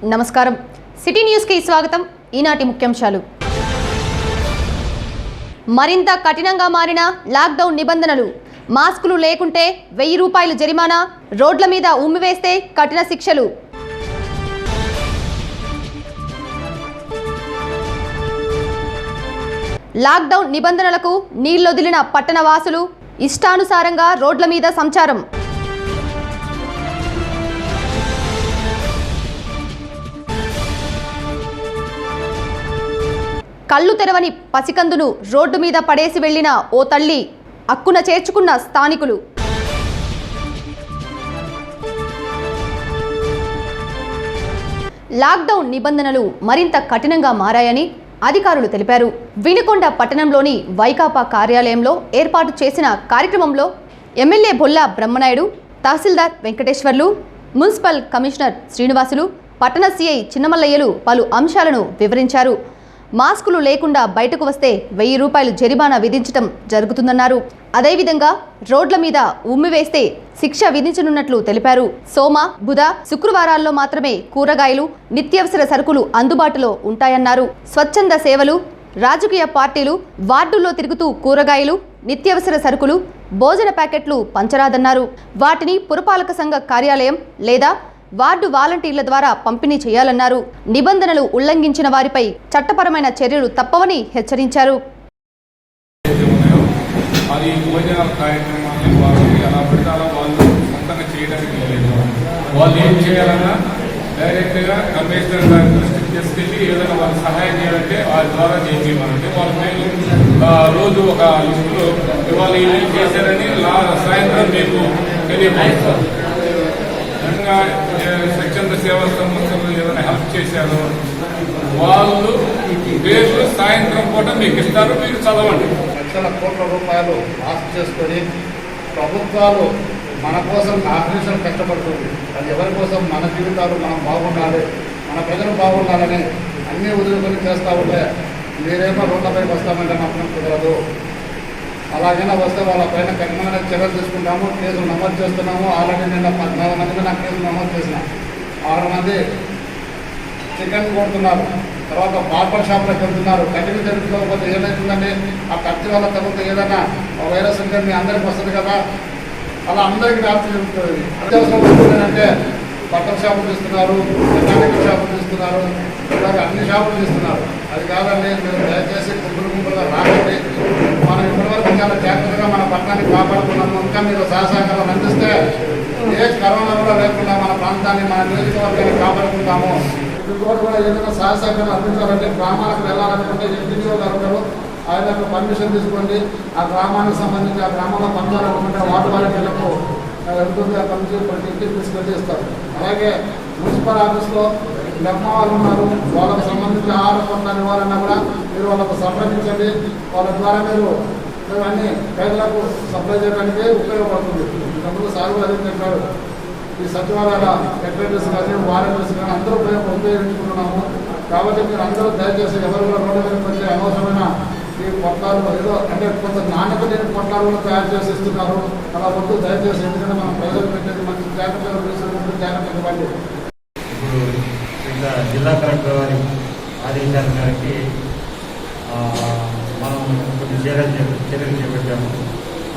నమస్కారం. City news కి స్వాగతం. ఈనాటి ముఖ్యాంశాలు. మరింత కఠినంగా మారిన లాక్డౌన్ నిబంధనలు. మాస్కులు లేకుంటే 1000 రూపాయలు జరిమానా, రోడ్ల మీద ఉమ్మివేస్తే కఠిన శిక్షలు. లాక్డౌన్ నిబంధనలకు నీళ్లొదిలిన పట్టణ వాసులు, ఇష్టానుసారంగా రోడ్ల మీద సంచారం. కళ్ళు తెరవని పసికందును రోడ్డు మీద పడేసి వెళ్లిన ఓ తల్లి, అక్కున చేర్చుకున్న స్థానికులు. లాక్డౌన్ నిబంధనలు మరింత కఠినంగా మారాయని అధికారులు తెలిపారు. వినుకొండ పట్టణంలోని వైకాపా కార్యాలయంలో ఏర్పాటు చేసిన కార్యక్రమంలో ఎమ్మెల్యే బొల్లా బ్రహ్మనాయుడు, తహసీల్దార్ వెంకటేశ్వర్లు, మున్సిపల్ కమిషనర్ శ్రీనివాసులు, పట్టణ సిఐ చిన్నమల్లయ్యలు పలు అంశాలను వివరించారు. మాస్కులు లేకుండా బయటకు వస్తే 1000 రూపాయలు జరిమానా విధించడం జరుగుతుందన్నారు. అదేవిధంగా రోడ్ల మీద ఉమ్మివేస్తే శిక్ష విధించనున్నట్లు తెలిపారు. సోమ, బుధ, శుక్రవారాల్లో మాత్రమే కూరగాయలు, నిత్యావసర సరుకులు అందుబాటులో ఉంటాయన్నారు. స్వచ్ఛంద సేవలు, రాజకీయ పార్టీలు వార్డుల్లో తిరుగుతూ కూరగాయలు, నిత్యావసర సరుకులు, భోజన ప్యాకెట్లు పంచరాదన్నారు. వాటిని పురపాలక సంఘ కార్యాలయం లేదా వార్డు వాలంటీర్ల ద్వారా పంపిణీ చేయాలన్నారు. నిబంధనలు ఉల్లంఘించిన వారిపై చట్టపరమైన చర్యలు తప్పవని హెచ్చరించారు. డైరెక్ట్గా కమిషనర్ గారి దృష్టికి తీసుకెళ్ళి ఏదైనా వాళ్ళు సహాయం చేయాలంటే వాళ్ళ ద్వారా చేయించమంటే వాళ్ళ మేము రోజు ఒక లిస్టులో ఇవాళ ఏం చేశారని సాయంత్రం మీకు తెలియపరుస్తారు. నిజంగా స్వచ్ఛంద సేవా సంస్థలు ఏదైనా హెల్ప్ చేశారో వాళ్ళు పేర్లు సాయంత్రం పూట మీకు ఇస్తారు, మీరు చదవండి. లక్షల కోట్ల రూపాయలు ఆస్తి చేసుకొని ప్రభుత్వాలు మన కోసం ఆఫీసులు కష్టపడుతుంది. అది ఎవరి కోసం? మన జీవితాలు మనం బాగుండాలి, మన ప్రజలు బాగుండాలని అన్నీ వదులుకొని చేస్తూ ఉంటే మీరేమో రోడ్లపైకి వస్తామంటే మాత్రం కుదరదు. అలాగైనా వస్తే వాళ్ళ పైన కఠినమైన చర్యలు తీసుకుంటాము, కేసులు నమోదు చేస్తున్నాము. ఆల్రెడీ నిన్న 14 మంది మీద కేసులు నమోదు చేసిన 6 మంది చికెన్ కొడుతున్నారు. తర్వాత బార్బర్ షాప్లోకి వెళ్తున్నారు. కంటిన్యూ జరుగుతుకోకపోతే ఏమవుతుందండి? ఆ ఖర్చు వల్ల తర్వాత ఏదైనా వైరస్ ఉంటే మీ అందరికి వస్తుంది కదా, అలా అందరికీ వ్యాప్తి జరుగుతుంది. అత్యవసరం వస్తుంది అంటే బట్టల షాపులు తీస్తున్నారు, మెకానికల్ షాపులు తీస్తున్నారు, ఇలాగ అన్ని షాపులు తీస్తున్నారు. అది కాదండి, మీరు దయచేసి గుంపులుగా రాకండి. మనం ఇప్పటివరకు చాలా జాగ్రత్తగా మన పట్టణాన్ని కాపాడుకున్నాము. ఇంకా మీరు సహసహకారం అందిస్తే ఏ కరోనా కూడా లేకుండా మన ప్రాంతాన్ని, మన నియోజకవర్గాన్ని కాపాడుకుంటాము. ఇప్పుడు కూడా ఏదైనా సహసహకారం అందించాలంటే గ్రామాలకు వెళ్ళాలనుకుంటే ఎంపీడీఓ గారు ఉంటారు, ఆయన పర్మిషన్ తీసుకోండి. ఆ గ్రామానికి సంబంధించి ఆ గ్రామంలో పంచాలనుకుంటే వార్డు వాలంటీర్లకు వెళ్తుంది. అక్కడి నుంచి ప్రతి ఇంటికి తీసుకెళ్ళి ఇస్తారు. అలాగే మున్సిపల్ ఆఫీస్లో లెమ్మ వాళ్ళు ఉన్నారు, వాళ్ళకు సంబంధించి ఆహార పొందాలు ఇవ్వాలన్నా కూడా మీరు వాళ్ళకు సంప్రదించండి. వాళ్ళ ద్వారా మీరు అన్ని పేదలకు సప్లై చేయడానికి ఉపయోగపడుతుంది. ఇంతకుముందు సాగు అదే చెప్పారు. ఈ సచివాలయాల సెక్రటరీస్ కానీ వాలంటీర్స్ కానీ అందరూ ఉపయోగించుకుంటున్నాము. కాబట్టి మీరు అందరూ దయచేసి ఎవరు కూడా రోడ్డు మీద వచ్చే అనవసరమైన ఈ పొట్లాలు ఏదో అంటే కొంత నాణ్యత లేని పొట్లాలు కూడా తయారు చేసి ఇస్తున్నారు. అలా వద్దు దయచేసి. ఎందుకంటే మనం ప్రజలు పెట్టేది మంచి జాగ్రత్తలు తీసుకుంటూ జాగ్రత్త ఇవ్వండి. ఇప్పుడు ఇంకా జిల్లా కలెక్టర్ వారి ఆదేశాల మేరకి మనం కొన్ని చర్యలు చేపట్టాము.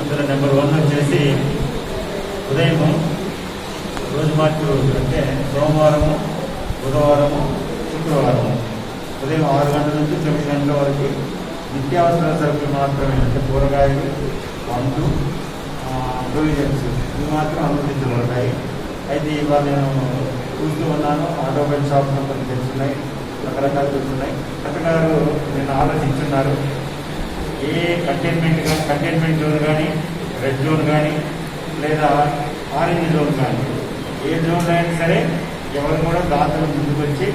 అందులో నెంబర్ 1 వచ్చేసి ఉదయం రోజు మార్చి రోజు అంటే సోమవారము, బుధవారము, శుక్రవారము ఉదయం 6 గంటల నుంచి 9 గంటల వరకు నిత్యావసర సరుకులు మాత్రమే, అంటే కూరగాయలు, పండ్లు, ప్రొవిజన్స్ ఇవి మాత్రం అనుమతించబడతాయి. అయితే ఇవాళ నేను చూస్తూ ఉన్నాను, ఆటోమొబైల్ షాప్ నెంబర్లు తెలుస్తున్నాయి, రకరకాలు తెలుస్తున్నాయి. కలెక్టర్ నేను ఆలోచించున్నారు. ఏ కంటైన్మెంట్ జోన్ కానీ, రెడ్ జోన్ కానీ, లేదా ఆరెంజ్ జోన్ కానీ, ఏ జోన్లో అయినా సరే ఎవరు కూడా దాతలు ముందుకు వచ్చి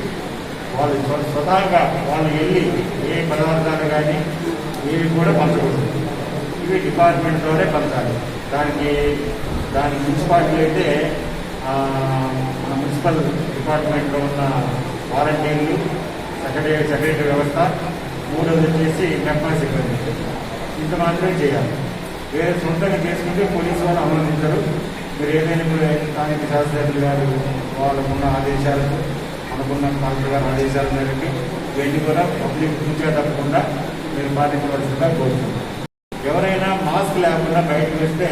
వాళ్ళు స్వతహాగా వాళ్ళు వెళ్ళి ఏ పదార్థాలు కానీ ఏవి కూడా పంచకూడదు. ఇవి డిపార్ట్మెంట్ ద్వారే పంచాలి. దానికి మున్సిపాలిటీ అయితే మన మున్సిపల్ డిపార్ట్మెంట్లో ఉన్న వాలంటీర్లు, సెక్రటరీ వ్యవస్థ, 3వది వచ్చేసి మెంబర్ సెక్రటరీ, ఇంత మాత్రమే చేయాలి. వేరే సొంతంగా చేసుకుంటే పోలీసు వాళ్ళు అనుమతించరు. మీరు ఏదైనా స్థానిక శాస్త్రజ్ఞులు గారు వాళ్ళకున్న ఆదేశాలకు మన మనకున్న కలెక్టర్ గారి ఆదేశాల మేరకు ఇవన్నీ కూడా పబ్లిక్ పూర్తిగా తప్పకుండా మీరు పాటించవలసిందిగా కోరుతున్నాం. ఎవరైనా మాస్క్ లేకుండా బయటకు వస్తే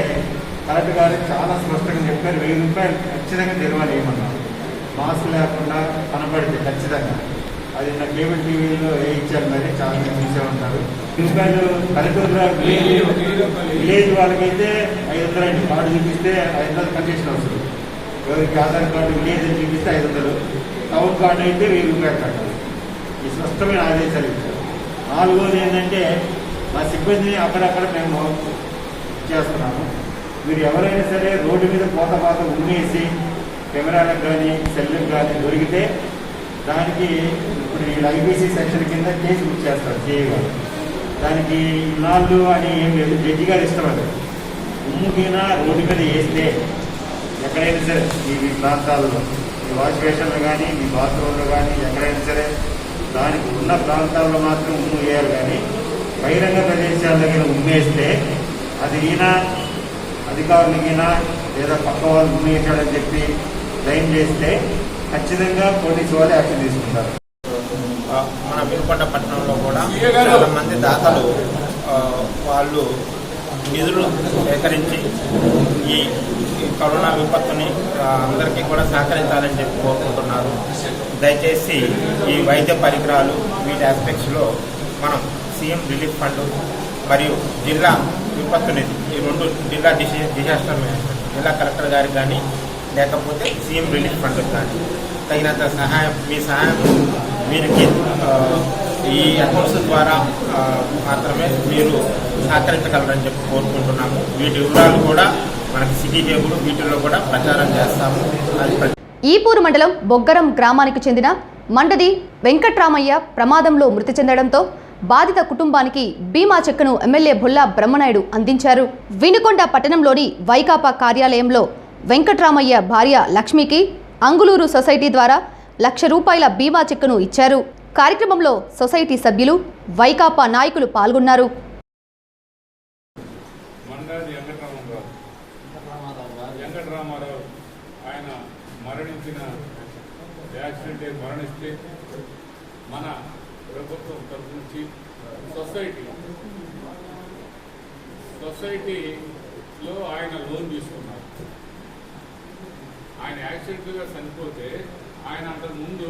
కలెక్టర్ గారు చాలా స్పష్టంగా చెప్పారు, 1000 రూపాయలు ఖచ్చితంగా జరిమానా వేయమన్నారు. మాస్క్ లేకుండా కనబడితే ఖచ్చితంగా అది నా కేబుల్ టీవీలో వేయించారు, మరి చాలా చూసే ఉంటారు. రూపాయలు పల్లెటూరులో విలేజ్ వాళ్ళకైతే 500 కార్డు చూపిస్తే 500 కండిషన్ వస్తుంది. ఎవరికి ఆధార్ కార్డు విలేజ్ అని చూపిస్తే 500, టౌన్ కార్డు అయితే 1000 రూపాయలు కట్టాలి. ఈ స్పష్టమైన ఆదేశాలు ఇచ్చారు. 4వది ఏంటంటే మా సిబ్బందిని అక్కడక్కడ మేము చేస్తున్నాము. మీరు ఎవరైనా సరే రోడ్డు మీద పాత ఉమ్మేసి కెమెరాలకు కానీ సెల్లకు కానీ దొరికితే దానికి ఇప్పుడు ఐబీసీ సెక్షన్ కింద కేసు బుక్ చేస్తారు చేయగా. దానికి ఇన్నాళ్ళు అని ఏం లేదు, జడ్జి గారు ఇష్టపడదు. ఉమ్ముకినా రోడ్డు మీద వేస్తే ఎక్కడైనా సరే ఈ ప్రాంతాల్లో మీ వాష్ బేషన్లో కానీ మీ బాత్రూంలో కానీ ఎక్కడైనా సరే దానికి ఉన్న ప్రాంతాల్లో మాత్రం ఉమ్ము వేయాలి. కానీ బహిరంగ ప్రదేశాల దగ్గర ఉమ్మేస్తే అది అధికారులకినా లేదా పక్క వాళ్ళు ఉమ్మేసాడని చెప్పి క్లెయిమ్ చేస్తే ఖచ్చితంగా పోలీసు వాళ్ళు యాక్షన్ తీసుకుంటారు. మన వినుకొండ పట్టణంలో కూడా చాలా మంది దాతలు వాళ్ళు నిధులు సేకరించి ఈ కరోనా విపత్తుని అందరికీ కూడా సహకరించాలని చెప్పి కోరుకుంటున్నారు. దయచేసి ఈ వైద్య పరికరాలు వీటి ఆస్పెక్ట్స్లో మనం సీఎం రిలీఫ్ ఫండ్ మరియు జిల్లా విపత్తు నిధి, ఈ 2 జిల్లా డిజాస్టర్ మేనేజ్మెంట్ జిల్లా కలెక్టర్ గారికి కానీ లేకపోతే సీఎం రిలీఫ్ ఫండ్ కానీ తగినంత సహాయం మీ సహాయం వీరికి ఈ అకౌంట్స్ ద్వారా మాత్రమే మీరు సహకరించగలరని చెప్పి కోరుకుంటున్నాము. వీటి వివరాలు కూడా మనకి సిటీ టేబుల్ వీటిల్లో కూడా ప్రచారం చేస్తాము. ఈపూరు మండలం బొగ్గరం గ్రామానికి చెందిన మండది వెంకట్రామయ్య ప్రమాదంలో మృతి చెందడంతో బాధిత కుటుంబానికి బీమా చెక్కును ఎమ్మెల్యే బొల్లా బ్రహ్మనాయుడు అందించారు. వినుకొండ పట్టణంలోని వైకాపా కార్యాలయంలో వెంకట్రామయ్య భార్య లక్ష్మికి అంగులూరు సొసైటీ ద్వారా ₹1,00,000 బీమా చెక్కును ఇచ్చారు. కార్యక్రమంలో సొసైటీ సభ్యులు, వైకాపా నాయకులు పాల్గొన్నారు. వెంకటరామారావు ఆయన మరణిస్తే మన ప్రభుత్వం తరఫు నుంచి సొసైటీలో ఆయన లోన్ తీసుకున్నారు. ఆయన యాక్సిడెంట్గా చనిపోతే ఆయన అంతకుముందు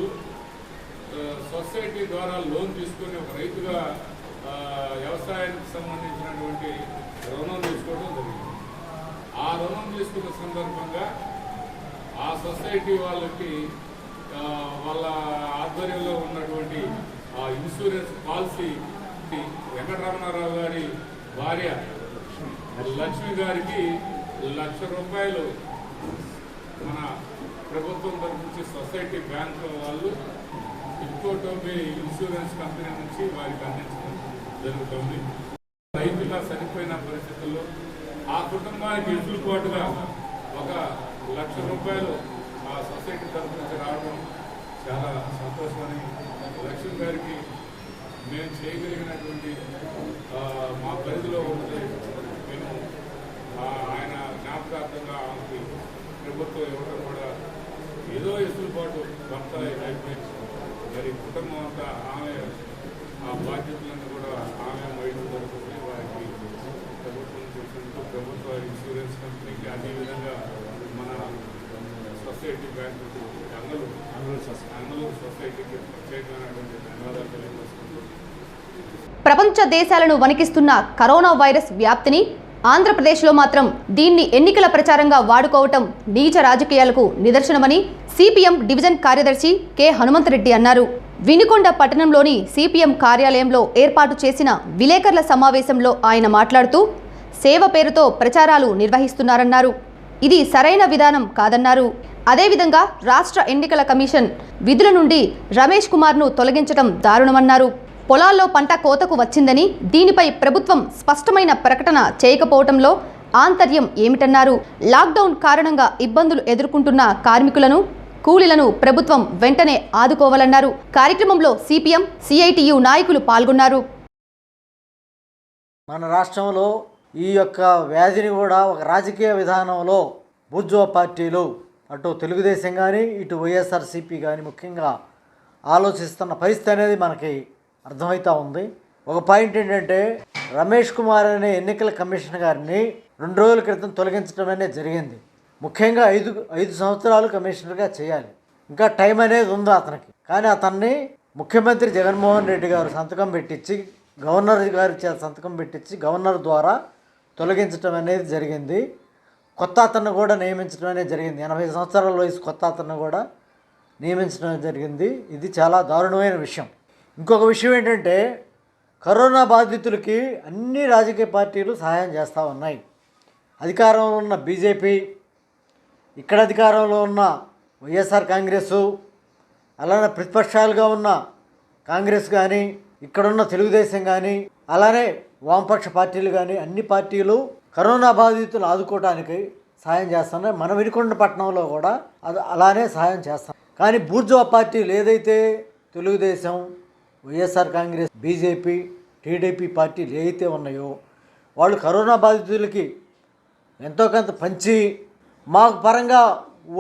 సొసైటీ ద్వారా లోన్ తీసుకొని ఒక రైతుగా వ్యవసాయానికి సంబంధించినటువంటి రుణం తీసుకోవడం జరిగింది. ఆ రుణం తీసుకున్న సందర్భంగా ఆ సొసైటీ వాళ్ళకి వాళ్ళ ఆధ్వర్యంలో ఉన్నటువంటి ఆ ఇన్సూరెన్స్ పాలసీ వెంకటరమణారావు గారి భార్య లక్ష్మి గారికి ₹1,00,000 మన ప్రభుత్వం తరఫు నుంచి సొసైటీ బ్యాంక్ వాళ్ళు ఇంకోటోమి ఇన్సూరెన్స్ కంపెనీ నుంచి వారికి అందించడం జరుగుతుంది. రైతుగా చనిపోయిన పరిస్థితుల్లో ఆ కుటుంబానికి ఎదురుపాటుగా ఒక ₹1,00,000 ఆ సొసైటీ తరఫు నుంచి రావడం చాలా సంతోషమని, లక్ష్మి గారికి మేము చేయగలిగినటువంటి మా పరిధిలో ఉంటే మేము ఆయన జ్ఞాపకార్థంగా ఆమెకి ప్రభుత్వం ఇవ్వడం కూడా ఏదో ఎసులుబాటు భర్త అయిపోయి మరి కుటుంబం అంతా ఆమె ఆ బాధ్యతలను కూడా ఆమె వైద్యం జరుగుతుంది. వారికి ప్రభుత్వం చేసినందుకు ప్రభుత్వ ఇన్సూరెన్స్ కంపెనీకి అదేవిధంగా మన సొసైటీ బ్యాంకు అంగళూరు సొసైటీకి ప్రత్యేకమైనటువంటి ధన్యవాదాలు తెలియజేసుకుంటూ ప్రపంచ దేశాలను వణికిస్తున్న కరోనా వైరస్ వ్యాప్తిని ఆంధ్రప్రదేశ్లో మాత్రం దీన్ని ఎన్నికల ప్రచారంగా వాడుకోవటం నీచ రాజకీయాలకు నిదర్శనమని సిపిఎం డివిజన్ కార్యదర్శి కె హనుమంతరెడ్డి అన్నారు. వినుకొండ పట్టణంలోని సిపిఎం కార్యాలయంలో ఏర్పాటు చేసిన విలేకరుల సమావేశంలో ఆయన మాట్లాడుతూ సేవ పేరుతో ప్రచారాలు నిర్వహిస్తున్నారన్నారు. ఇది సరైన విధానం కాదన్నారు. అదేవిధంగా రాష్ట్ర ఎన్నికల కమిషన్ విధుల నుండి రమేష్ కుమార్ను తొలగించడం దారుణమన్నారు. పొలాల్లో పంట కోతకు వచ్చిందని, దీనిపై ప్రభుత్వం స్పష్టమైన ప్రకటన చేయకపోవడంలో ఆంతర్యం ఏమిటన్నారు. లాక్డౌన్ కారణంగా ఇబ్బందులు ఎదుర్కొంటున్న కార్మికులను, కూలీలను ప్రభుత్వం వెంటనే ఆదుకోవాలన్నారు. కార్యక్రమంలో సిపిఎం, సిఐటియు నాయకులు పాల్గొన్నారు. మన రాష్ట్రంలో ఈ యొక్క వ్యాధిని కూడా ఒక రాజకీయ విధానంలో బూర్జువా పార్టీలు అటు తెలుగుదేశం కానీ ఇటు వైఎస్ఆర్సీపీ కానీ ముఖ్యంగా ఆలోచిస్తున్న పరిస్థితి అనేది మనకి అర్థమవుతూ ఉంది. ఒక పాయింట్ ఏంటంటే రమేష్ కుమార్ అనే ఎన్నికల కమిషన్ గారిని 2 రోజుల క్రితం తొలగించడం అనేది జరిగింది. ముఖ్యంగా 5 సంవత్సరాలు కమిషనర్గా చేయాలి. ఇంకా టైం అనేది ఉంది అతనికి. కానీ అతన్ని ముఖ్యమంత్రి జగన్మోహన్ రెడ్డి గారు సంతకం పెట్టించి గవర్నర్ గారి సంతకం పెట్టించి గవర్నర్ ద్వారా తొలగించడం అనేది జరిగింది. కొత్త అతన్ని కూడా నియమించడం అనేది జరిగింది. 80 సంవత్సరాల వయసు కొత్త అతన్ని కూడా నియమించడం జరిగింది. ఇది చాలా దారుణమైన విషయం. ఇంకొక విషయం ఏంటంటే కరోనా బాధితులకి అన్ని రాజకీయ పార్టీలు సహాయం చేస్తూ ఉన్నాయి. అధికారంలో ఉన్న బీజేపీ, ఇక్కడ అధికారంలో ఉన్న వైఎస్ఆర్ కాంగ్రెసు, అలానే ప్రతిపక్షాలుగా ఉన్న కాంగ్రెస్ కానీ, ఇక్కడున్న తెలుగుదేశం కానీ, అలానే వామపక్ష పార్టీలు కానీ అన్ని పార్టీలు కరోనా బాధితులు ఆదుకోవడానికి సహాయం చేస్తున్నాయి. మన వినుకొండపట్నంలో కూడా అలానే సహాయం చేస్తాం. కానీ బూర్జువా పార్టీలు ఏదైతే తెలుగుదేశం, వైఎస్ఆర్ కాంగ్రెస్, బీజేపీ, టీడీపీ పార్టీలు ఏవైతే ఉన్నాయో వాళ్ళు కరోనా బాధితులకి ఎంతో కొంత పంచి మాకు పరంగా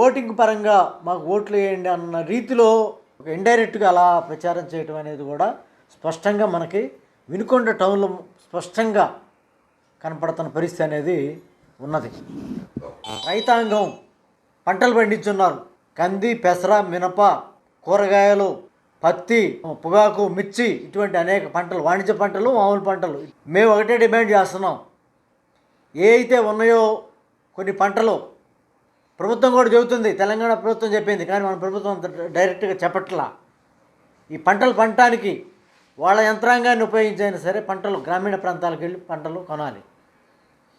ఓటింగ్ పరంగా మాకు ఓట్లు వేయండి అన్న రీతిలో ఒక ఇండైరెక్ట్గా అలా ప్రచారం చేయడం అనేది కూడా స్పష్టంగా మనకి వినుకొండ టౌన్లో స్పష్టంగా కనపడుతున్న పరిస్థితి అనేది ఉన్నది. రైతాంగం పంటలు పండించున్నారు. కంది, పెసర, మినప, కూరగాయలు, పత్తి, పొగాకు, మిర్చి, ఇటువంటి అనేక పంటలు, వాణిజ్య పంటలు, మామూలు పంటలు. మేము ఒకటే డిమాండ్ చేస్తున్నాం. ఏ అయితే ఉన్నాయో కొన్ని పంటలు ప్రభుత్వం కూడా చెబుతుంది, తెలంగాణ ప్రభుత్వం చెప్పింది, కానీ మన ప్రభుత్వం అంత డైరెక్ట్గా చెప్పట్లా. ఈ పంటలు పండటానికి వాళ్ళ యంత్రాంగాన్ని ఉపయోగించైనా సరే పంటలు గ్రామీణ ప్రాంతాలకు వెళ్ళి పంటలు కొనాలి.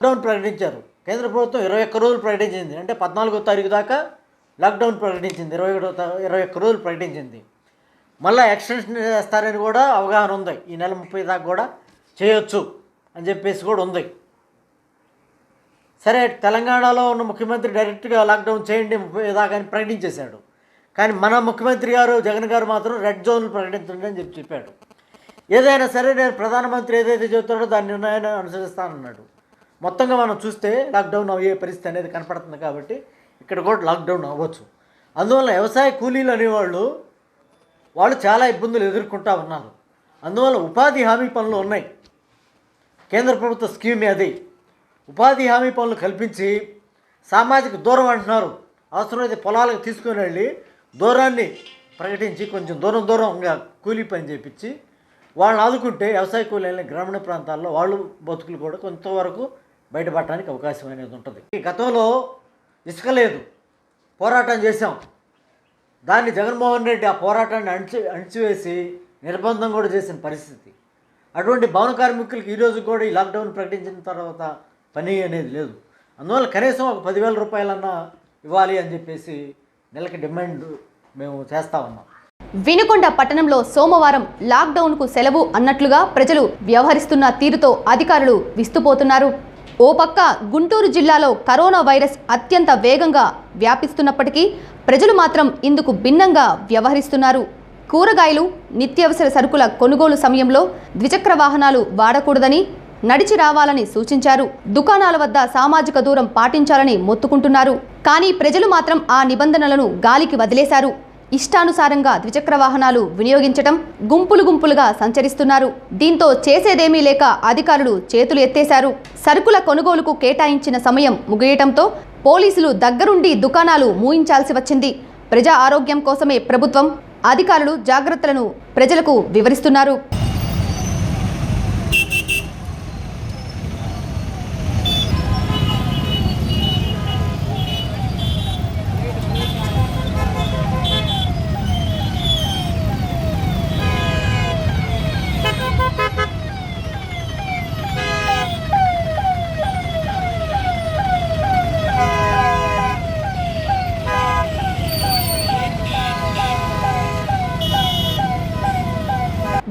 లాక్డౌన్ ప్రకటించారు. కేంద్ర ప్రభుత్వం 21 రోజులు ప్రకటించింది. అంటే 14వ తారీఖు దాకా లాక్డౌన్ ప్రకటించింది. 21 రోజులు ప్రకటించింది. మళ్ళీ ఎక్స్టెన్షన్ చేస్తారని కూడా అవగాహన ఉంది. ఈ నెల 30 దాకా కూడా చేయొచ్చు అని చెప్పేసి కూడా ఉంది. సరే, తెలంగాణలో ఉన్న ముఖ్యమంత్రి డైరెక్ట్గా లాక్డౌన్ చేయండి 30 దాకా అని ప్రకటించేశాడు. కానీ మన ముఖ్యమంత్రి గారు జగన్ గారు మాత్రం రెడ్ జోన్లు ప్రకటించండి అని చెప్పాడు. ఏదైనా సరే నేను ప్రధానమంత్రి ఏదైతే చెబుతాడో దాని నిర్ణయాన్ని అనుసరిస్తానన్నాడు. మొత్తంగా మనం చూస్తే లాక్డౌన్ అయ్యే పరిస్థితి అనేది కనపడుతుంది. కాబట్టి ఇక్కడ కూడా లాక్డౌన్ అవ్వచ్చు. అందువల్ల వ్యవసాయ కూలీలు అనేవాళ్ళు వాళ్ళు చాలా ఇబ్బందులు ఎదుర్కొంటూ ఉన్నారు. అందువల్ల ఉపాధి హామీ పనులు ఉన్నాయి. కేంద్ర ప్రభుత్వ స్కీమ్ అది. ఉపాధి హామీ పనులు కల్పించి సామాజిక దూరం అంటున్నారు. అవసరమైతే పొలాలకు తీసుకుని వెళ్ళి దూరాన్ని ప్రకటించి కొంచెం దూరంగా కూలీ పని చేయించి వాళ్ళని ఆదుకుంటే వ్యవసాయ కూలీలని గ్రామీణ ప్రాంతాల్లో వాళ్ళు బతుకులు కూడా కొంతవరకు బయటపడటానికి అవకాశం అనేది ఉంటుంది. ఈ గతంలో ఇసుక లేదు, పోరాటం చేశాం. దాన్ని జగన్మోహన్ రెడ్డి ఆ పోరాటాన్ని అణిచివేసి నిర్బంధం కూడా చేసిన పరిస్థితి. అటువంటి భవన కార్మికులకి ఈరోజు కూడా ఈ లాక్డౌన్ ప్రకటించిన తర్వాత పని అనేది లేదు. అందువల్ల కనీసం ఒక 10,000 రూపాయలన్నా ఇవ్వాలి అని చెప్పేసి నెలకి డిమాండ్ మేము చేస్తూ ఉన్నాం. వినుకొండ పట్టణంలో సోమవారం లాక్డౌన్కు సెలవు అన్నట్లుగా ప్రజలు వ్యవహరిస్తున్న తీరుతో అధికారులు విస్తుపోతున్నారు. ఓ పక్క గుంటూరు జిల్లాలో కరోనా వైరస్ అత్యంత వేగంగా వ్యాపిస్తున్నప్పటికీ ప్రజలు మాత్రం ఇందుకు భిన్నంగా వ్యవహరిస్తున్నారు. కూరగాయలు, నిత్యావసర సరుకుల కొనుగోలు సమయంలో ద్విచక్ర వాహనాలు వాడకూడదని, నడిచి రావాలని సూచించారు. దుకాణాల వద్ద సామాజిక దూరం పాటించాలని మొత్తుకుంటున్నారు. కానీ ప్రజలు మాత్రం ఆ నిబంధనలను గాలికి వదిలేశారు. ఇష్టానుసారంగా ద్విచక్ర వాహనాలు వినియోగించడం, గుంపులుగా సంచరిస్తున్నారు. దీంతో చేసేదేమీ లేక అధికారులు చేతులు ఎత్తేశారు. సరుకుల కొనుగోలుకు కేటాయించిన సమయం ముగియటంతో పోలీసులు దగ్గరుండి దుకాణాలు మూయించాల్సి వచ్చింది. ప్రజా ఆరోగ్యం కోసమే ప్రభుత్వం, అధికారులు జాగ్రత్తలను ప్రజలకు వివరిస్తున్నారు.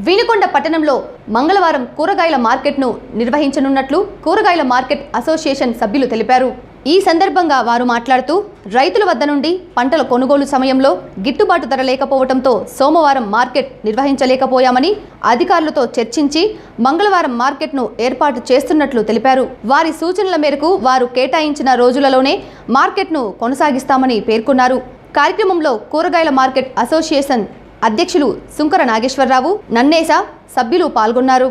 వినుకొండ పట్టణంలో మంగళవారం కూరగాయల మార్కెట్ను నిర్వహించనున్నట్లు కూరగాయల మార్కెట్ అసోసియేషన్ సభ్యులు తెలిపారు. ఈ సందర్భంగా వారు మాట్లాడుతూ రైతుల వద్ద నుండి పంటల కొనుగోలు సమయంలో గిట్టుబాటు ధర లేకపోవడంతో సోమవారం మార్కెట్ నిర్వహించలేకపోయామని అధికారులతో చర్చించి మంగళవారం మార్కెట్ను ఏర్పాటు చేస్తున్నట్లు తెలిపారు. వారి సూచనల మేరకు వారు కేటాయించిన రోజులలోనే మార్కెట్ను కొనసాగిస్తామని పేర్కొన్నారు. కార్యక్రమంలో కూరగాయల మార్కెట్ అసోసియేషన్ అధ్యక్షులు సుంకర నాగేశ్వరరావు, నన్నేస సభ్యులు పాల్గొన్నారు.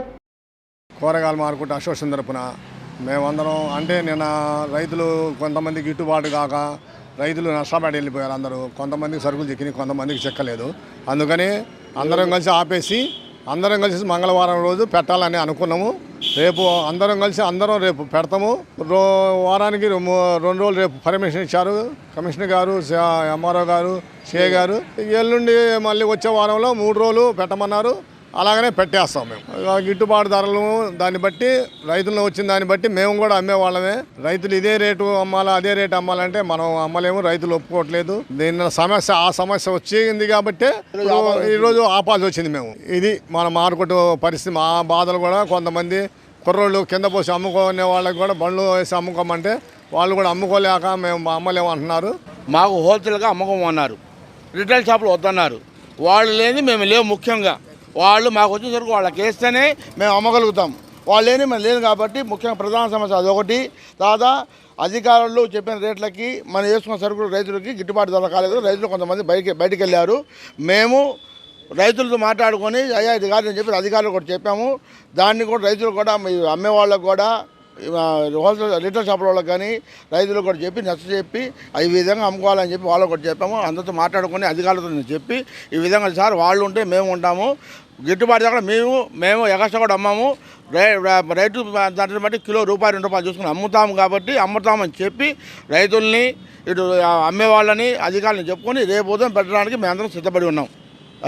కూరగాయల మార్కెట్ అసోసియేషన్ తరపున మేమందరం అంటే నిన్న రైతులు కొంతమంది గిట్టుబాటు కాక రైతులు నష్టపడి వెళ్ళిపోయారు. అందరూ కొంతమందికి సరుకులు చెక్కినాయి, కొంతమందికి చెక్కలేదు. అందుకని అందరం కలిసి ఆపేసి అందరం కలిసి మంగళవారం రోజు పెట్టాలని అనుకున్నాము. రేపు అందరం రేపు పెడతాము. వారానికి 2 రోజులు రేపు పర్మిషన్ ఇచ్చారు కమిషనర్ గారు, ఎంఆర్ఓ గారు, సిఐ గారు. ఎల్లుండి మళ్ళీ వచ్చే వారంలో 3 రోజులు పెట్టమన్నారు. అలాగనే పెట్టేస్తాం. మేము గిట్టుబాటు ధరలు దాన్ని బట్టి రైతులను వచ్చిన దాన్ని బట్టి మేము కూడా అమ్మేవాళ్ళమే. రైతులు ఇదే రేటు అమ్మాలా అదే రేటు అమ్మాలంటే మనం అమ్మలేము, రైతులు ఒప్పుకోవట్లేదు. దీని సమస్య వచ్చింది కాబట్టి ఈరోజు ఆపాల్సి వచ్చింది. మేము ఇది మన మార్కెట్ పరిస్థితి. మా బాధలు కూడా కొంతమంది కుర్రోళ్ళు కింద పోసి అమ్ముకునే వాళ్ళకి కూడా బండ్లు వేసి అమ్ముకోమంటే వాళ్ళు కూడా అమ్ముకోలేక మేము అమ్మలేము అంటున్నారు. మాకు హోల్సేల్గా అమ్ముకోమన్నారు, రిటైల్ షాపులు వద్దన్నారు. వాళ్ళు లేని మేము లేవు. ముఖ్యంగా వాళ్ళు మాకు వచ్చేసరికి వాళ్ళకి వేస్తేనే మేము అమ్మగలుగుతాం. వాళ్ళు లేని మేము లేదు కాబట్టి ముఖ్యంగా ప్రధాన సమస్య అదొకటి. అధికారులు చెప్పిన రేట్లకి మనం వేసుకున్న సరుకులు రైతులకి గిట్టుబాటు ధర కాలేదు. రైతులు కొంతమంది బయటికి వెళ్ళారు. మేము రైతులతో మాట్లాడుకొని అయ్యా ఇది కాదు అని చెప్పి అధికారులు కూడా చెప్పాము. దాన్ని కూడా రైతులు కూడా అమ్మే వాళ్ళకు కూడా హోల్సేల్ రిటైల్ షాపుల వాళ్ళకి కానీ రైతులకు కూడా చెప్పి చెప్పి ఈ విధంగా అమ్ముకోవాలని చెప్పి వాళ్ళకు కూడా చెప్పాము. అందరితో మాట్లాడుకొని అధికారులతో చెప్పి ఈ విధంగా సార్ వాళ్ళు ఉంటే మేము ఉంటాము, గిట్టుబాటు దగ్గర మేము ఎగస్ట్రా కూడా అమ్మాము. రైతు దాంట్లో బట్టి కిలో ₹2 చూసుకుని అమ్ముతాము కాబట్టి అమ్ముతామని చెప్పి రైతుల్ని ఇటు అమ్మేవాళ్ళని అధికారులను చెప్పుకొని రేపు ఉదయం పెట్టడానికి మేమందరం సిద్ధపడి ఉన్నాం.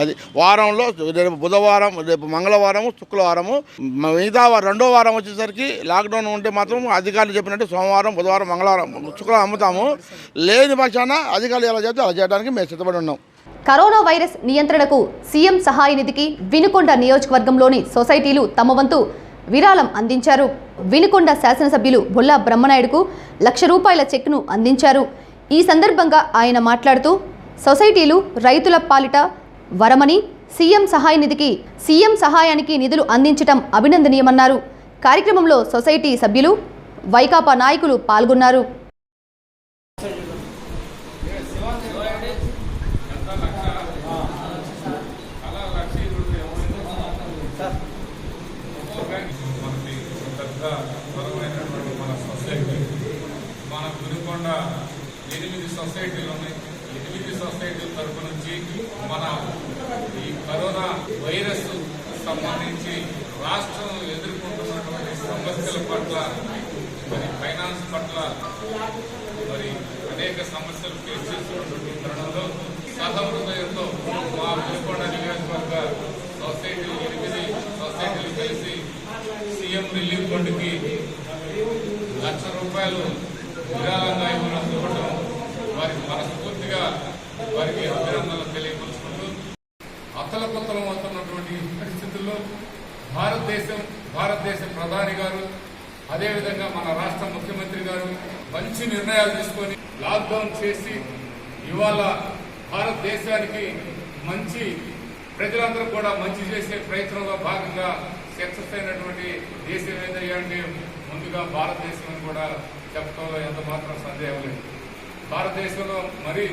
అది వారంలో రేపు బుధవారం, రేపు మంగళవారం, శుక్రవారము, మిగతా 2వ వారం వచ్చేసరికి లాక్డౌన్ ఉంటే మాత్రం అధికారులు చెప్పినట్టు సోమవారం, బుధవారం, మంగళవారం, శుక్రవారం అమ్ముతాము. లేని పక్షాన అధికారులు ఎలా చెప్తే అలా చేయడానికి మేము సిద్ధపడి ఉన్నాం. కరోనా వైరస్ నియంత్రణకు సీఎం సహాయ నిధికి వినుకొండ నియోజకవర్గంలోని సొసైటీలు తమ వంతు విరాళం అందించారు. వినుకొండ శాసనసభ్యులు బొల్లా బ్రహ్మనాయుడుకు ₹1,00,000 చెక్ను అందించారు. ఈ సందర్భంగా ఆయన మాట్లాడుతూ సొసైటీలు రైతుల పాలిట వరమని, సీఎం సహాయానికి నిధులు అందించటం అభినందనీయమన్నారు. కార్యక్రమంలో సొసైటీ సభ్యులు, వైకాపా నాయకులు పాల్గొన్నారు. మన వినుకొండ 8 సొసైటీలు ఉన్నాయి. 8 సొసైటీల తరపు నుంచి మన ఈ కరోనా వైరస్ సంబంధించి రాష్ట్రం ఎదుర్కొంటున్నటువంటి సమస్యల పట్ల, మరి ఫైనాన్స్ పట్ల, మరి అనేక సమస్యలు ఫేస్ చేస్తున్నటువంటి తరుణంలో సహృదయంతో మా వినుకొండ నియోజకవర్గ సొసైటీలు 8 సొసైటీలు కలిసి సీఎం రిలీఫ్ ఫండ్కి ₹1,00,000 విరాళంగా ఇవ్వడం వారికి మనస్ఫూర్తిగా వారికి అభినందనలు తెలియపరుచుకుంటూ, అతలకుతలం అవుతున్నటువంటి పరిస్థితుల్లో భారతదేశ ప్రధాని గారు, అదేవిధంగా మన రాష్ట్ర ముఖ్యమంత్రి గారు మంచి నిర్ణయాలు తీసుకొని లాక్డౌన్ చేసి ఇవాళ భారతదేశానికి మంచి ప్రజలందరూ కూడా మంచి చేసే ప్రయత్నంలో భాగంగా సక్సెస్ అయినటువంటి దేశం ఏదయ్యా అంటే ముందుగా భారతదేశం కూడా చెప్పడంలో ఎంత మాత్రం సందేహం లేదు. భారతదేశంలో మరి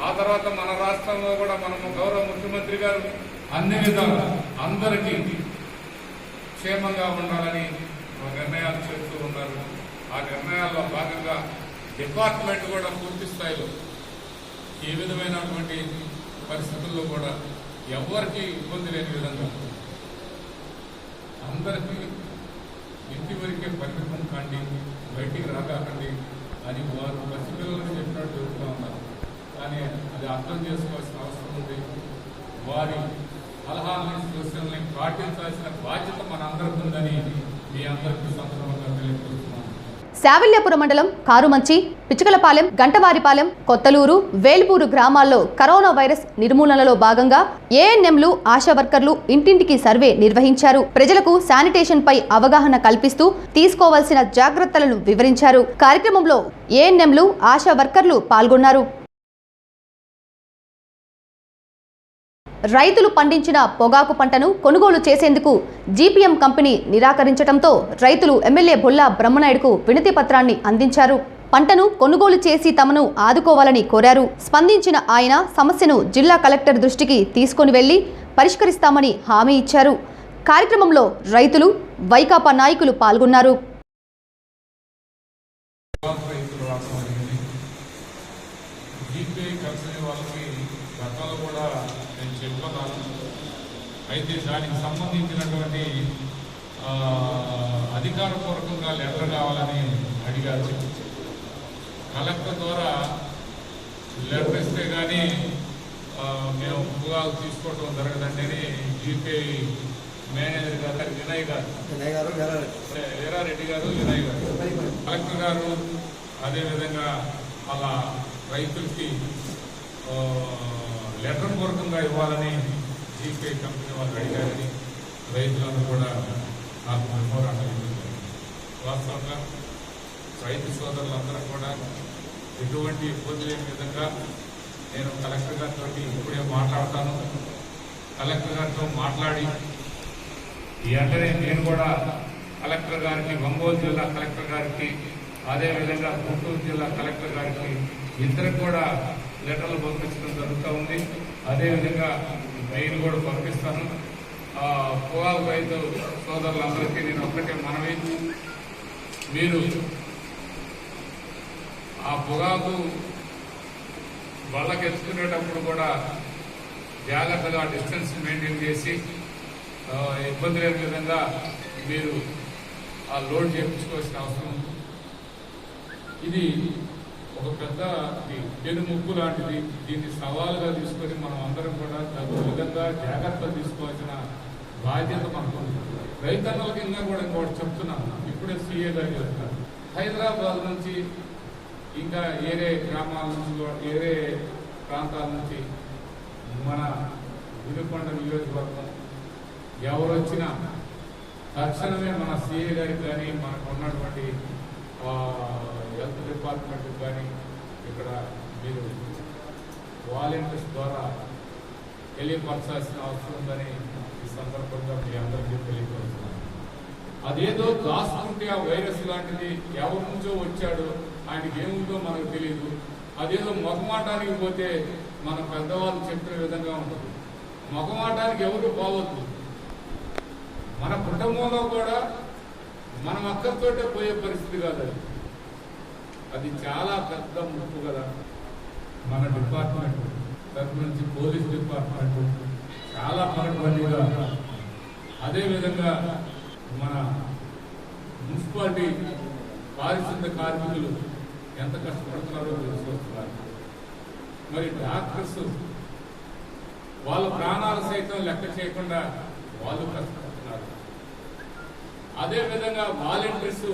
ఆ తర్వాత మన రాష్ట్రంలో కూడా మనము గౌరవ ముఖ్యమంత్రి గారు అన్ని విధాలు అందరికీ క్షేమంగా ఉండాలని నిర్ణయాలు చేస్తూ ఉన్నారు. ఆ నిర్ణయాల్లో భాగంగా డిపార్ట్మెంట్ కూడా పూర్తి స్థాయిలో ఏ విధమైనటువంటి పరిస్థితుల్లో కూడా ఎవరికి ఇబ్బంది లేని విధంగా అందరికీ ఇంటి వరకే పరిమితం కాండి, బయటికి రాకండి అని వారు పసిపిల్లలకు చెప్పినట్టు చెబుతూ ఉన్నారు. కానీ అది అర్థం చేసుకోవాల్సిన అవసరం ఉంది. వారి సలహాలని, సూచనల్ని పాటించాల్సిన బాధ్యత మనందరికీ ఉందని మీ అందరికీ సందర్భంగా తెలియజేస్తున్నాను. శావిల్యాపురం మండలం కారుమంచి, పిచ్చుకలపాలెం, గంటవారిపాలెం, కొత్తలూరు, వేల్పూరు గ్రామాల్లో కరోనా వైరస్ నిర్మూలనలో భాగంగా ఏఎన్ఎంలు, ఆశా వర్కర్లు ఇంటింటికి సర్వే నిర్వహించారు. ప్రజలకు శానిటేషన్ పై అవగాహన కల్పిస్తూ తీసుకోవాల్సిన జాగ్రత్తలను వివరించారు. కార్యక్రమంలో ఏఎన్ఎంలు, ఆశా వర్కర్లు పాల్గొన్నారు. రైతులు పండించిన పొగాకు పంటను కొనుగోలు చేసేందుకు జీపీఎం కంపెనీ నిరాకరించడంతో రైతులు ఎమ్మెల్యే బొల్లా బ్రహ్మనాయుడుకు వినతి పత్రాన్ని అందించారు. పంటను కొనుగోలు చేసి తమను ఆదుకోవాలని కోరారు. స్పందించిన ఆయన సమస్యను జిల్లా కలెక్టర్ దృష్టికి తీసుకొని వెళ్లి పరిష్కరిస్తామని హామీ ఇచ్చారు. కార్యక్రమంలో రైతులు, వైకాపా నాయకులు పాల్గొన్నారు. అయితే దానికి సంబంధించినటువంటి అధికారపూర్వకంగా లెటర్ కావాలని అడిగారు. కలెక్టర్ ద్వారా లెటర్ ఇస్తే కానీ మేము పొగాకు తీసుకోవడం జరగదండి జీపీ మేనేజర్ గారు వినయ్ గారు, వీరారెడ్డి గారు, వినయ్ గారు, కలెక్టర్ గారు అదేవిధంగా అలా రైతులకి లెటర్ పూర్వకంగా ఇవ్వాలని జీపీ కంపెనీ వాళ్ళు అడిగారని రైతులందరూ కూడా నాకు పోరాటం వాస్తవంగా రైతు సోదరులందరూ కూడా ఎటువంటి ఇబ్బంది లేని విధంగా నేను కలెక్టర్ గారితో ఇప్పుడే మాట్లాడతాను. కలెక్టర్ గారితో మాట్లాడి వెంటనే నేను కూడా కలెక్టర్ గారికి, ఒంగోలు జిల్లా కలెక్టర్ గారికి, అదేవిధంగా గుంటూరు జిల్లా కలెక్టర్ గారికి ఇద్దరికి కూడా లెటర్లు పంపించడం జరుగుతూ ఉంది. అదేవిధంగా మెయిల్ కూడా పంపిస్తాను. పొగాకు రైతు సోదరులందరికీ నేను ఒక్కటే మనవి, మీరు ఆ పొగాకు బళ్ళకెత్తుకునేటప్పుడు కూడా జాగ్రత్తగా డిస్టెన్స్ మెయింటైన్ చేసి ఇబ్బంది లేని విధంగా మీరు ఆ లోడ్ చేయించుకోవాల్సిన అవసరం ఉంది. ఇది ఒక పెద్ద పెనుముప్పు లాంటిది. దీన్ని సవాలుగా తీసుకొని మనం అందరం కూడా తగు విధంగా జాగ్రత్తలు తీసుకోవాల్సిన బాధ్యత మనకు ఉంది. రైతన్నలకి ఇంకా కూడా ఇంకోటి చెప్తున్నాను, ఇప్పుడే సీఏ గారు చెప్తున్నారు, హైదరాబాద్ నుంచి ఇంకా ఏరే గ్రామాల నుంచి, ఏరే ప్రాంతాల నుంచి మన వినుకొండ నియోజకవర్గం ఎవరు వచ్చినా తక్షణమే మన సీఏ గారికి కానీ, మనకు ఉన్నటువంటి హెల్త్ డిపార్ట్మెంట్కి కానీ ఇక్కడ మీరు వాలంటీర్స్ ద్వారా తెలియపరచాల్సిన అవసరం ఉందని ఈ సందర్భంగా మీ అందరికీ తెలియపరుస్తున్నాను. అదేదో దాచుకుంటే ఆ వైరస్ లాంటిది ఎవరి నుంచో వచ్చాడో ఆయనకి ఏముందో మనకు తెలియదు. అదేదో మొగమాటానికి పోతే మన పెద్దవాళ్ళు చెప్పిన విధంగా ఉంటుంది. మొగమాటానికి ఎవరు పోవద్దు. మన కుటుంబంలో కూడా మనం అక్కడితోటే పోయే పరిస్థితి కాదు. అది చాలా పెద్ద ముప్పు కదా. మన డిపార్ట్మెంట్ తరఫు నుంచి పోలీస్ డిపార్ట్మెంట్ చాలా పరపడిగా, అదేవిధంగా మన మున్సిపాలిటీ పారిశుద్ధ కార్మికులు ఎంత కష్టపడుతున్నారో తెలుసుకొస్తున్నారు. మరి డాక్టర్స్ వాళ్ళ ప్రాణాలు సైతం లెక్క చేయకుండా వాళ్ళు కష్టపడుతున్నారు. అదేవిధంగా వాలంటీర్స్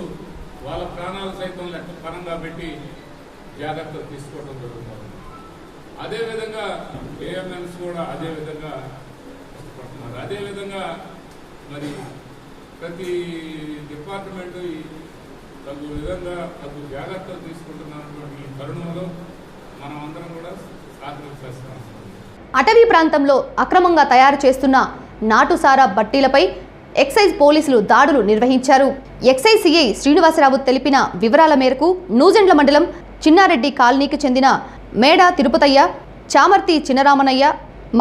వాళ్ళ ప్రాణాలు సైతం లెక్క పరంగా పెట్టి జాగ్రత్తలు తీసుకోవడం జరుగుతుంది. అదేవిధంగా ఏఎంఎన్స్ కూడా అదేవిధంగా కష్టపడుతున్నారు. అదేవిధంగా మరి ప్రతి డిపార్ట్మెంట్ తగు విధంగా తగు జాగ్రత్తలు తీసుకుంటున్నటువంటి ఈ తరుణంలో మనం అందరం కూడా సహకరించాల్సిన. అటవీ ప్రాంతంలో అక్రమంగా తయారు చేస్తున్న నాటుసారా బట్టీలపై ఎక్సైజ్ పోలీసులు దాడులు నిర్వహించారు. ఎక్సైజ్ సిఐ శ్రీనివాసరావు తెలిపిన వివరాల మేరకు నూజెండ్ల మండలం చిన్నారెడ్డి కాలనీకి చెందిన మేడా తిరుపతయ్య, చామర్తి చిన్నరామనయ్య,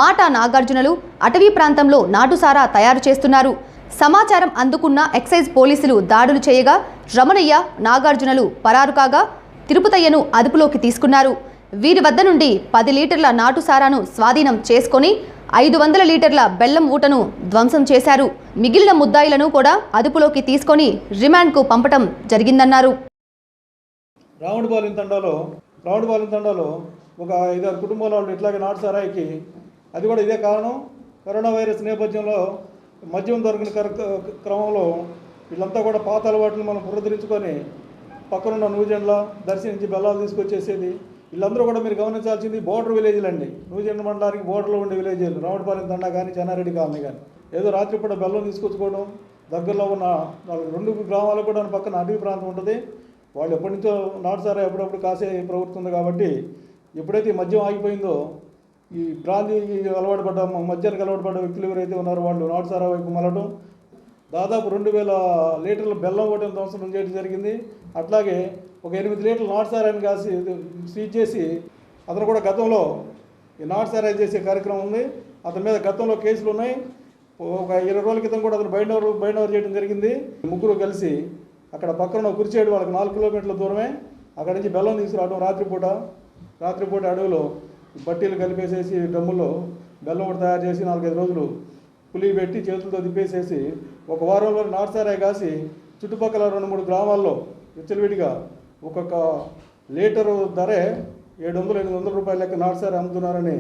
మాటా నాగార్జునలు అటవీ ప్రాంతంలో నాటుసారా తయారు చేస్తున్నారు. సమాచారం అందుకున్న ఎక్సైజ్ పోలీసులు దాడులు చేయగా రమణయ్య, నాగార్జునలు పరారు కాగా తిరుపతయ్యను అదుపులోకి తీసుకున్నారు. వీరి వద్ద నుండి 10 లీటర్ల నాటుసారాను స్వాధీనం చేసుకొని 500 లీటర్ల బెల్లం ఊటను ధ్వంసం చేశారు. మిగిలిన ముద్దాయిలను కూడా అదుపులోకి తీసుకొని రిమాండ్కు పంపటం జరిగిందన్నారు. రావుడిపాలెం తండాలో ఒక 5-6 కుటుంబాల వాళ్ళు ఇట్లాగే నాటుసారాయికి, అది కూడా ఇదే కారణం, కరోనా వైరస్ నేపథ్యంలో మద్యం దొరికిన క్రమంలో వీళ్ళంతా కూడా పాత అలవాట్లు మనం పునరుద్ధరించుకొని పక్కనున్న నూజెండ్ల దర్శి నుంచి బెల్లాలు తీసుకొచ్చేసేది. వీళ్ళందరూ కూడా మీరు గమనించాల్సింది బోర్డర్ విలేజ్లు అండి. నూజెండ్ల మండలానికి బోర్డర్లో ఉండే విలేజ్లు, రావుడిపాలెం తండా కానీ చెన్నారెడ్డి కాలనీ కానీ. ఏదో రాత్రిపూట బెల్లం తీసుకొచ్చుకోవడం, దగ్గరలో ఉన్న 2 గ్రామాలకు కూడా పక్కన అటవీ ప్రాంతం ఉంటుంది. వాళ్ళు ఎప్పటి నుంచో నాటుసారా ఎప్పుడప్పుడు కాసే ప్రవృత్తి ఉంది కాబట్టి ఎప్పుడైతే ఈ మద్యం ఆగిపోయిందో ఈ బ్రాందీకి అలవాటు పడ్డ, మద్యానికి అలవాటు పడ్డ వ్యక్తులు ఎవరైతే ఉన్నారో వాళ్ళు నాటుసారా వైపు మళ్ళడం, దాదాపు 2000 లీటర్ల బెల్లం ఒకటి ధ్వంసం చేయడం జరిగింది. అట్లాగే ఒక 8 లీటర్ల నాటుసారాన్ని కాసి సీజ్ చేసి అతను కూడా గతంలో ఈ నాటుసారాయి చేసే కార్యక్రమం ఉంది. అతని మీద గతంలో కేసులు ఉన్నాయి. ఒక 20 రోజుల క్రితం కూడా అతను బైండ్ ఓవర్ చేయడం జరిగింది. ముగ్గురు కలిసి అక్కడ పక్కన కురిచేడు వాళ్ళకి 4 కిలోమీటర్ల దూరమే అక్కడి నుంచి బెల్లం తీసుకురావడం రాత్రిపూట అడవిలో బట్టీలు కలిపేసేసి డ్రమ్ముల్లో బెల్లం ఒకటి తయారు చేసి 4-5 రోజులు పులి పెట్టి చేతులతో తిప్పేసేసి ఒక వారంలో నాటుసారాయి కాసి చుట్టుపక్కల 2-3 గ్రామాల్లో విచ్చలవిడిగా ఒక్కొక్క లీటరు ధరే 700-800 రూపాయల లెక్క నాటుసారాయి అమ్ముతున్నారని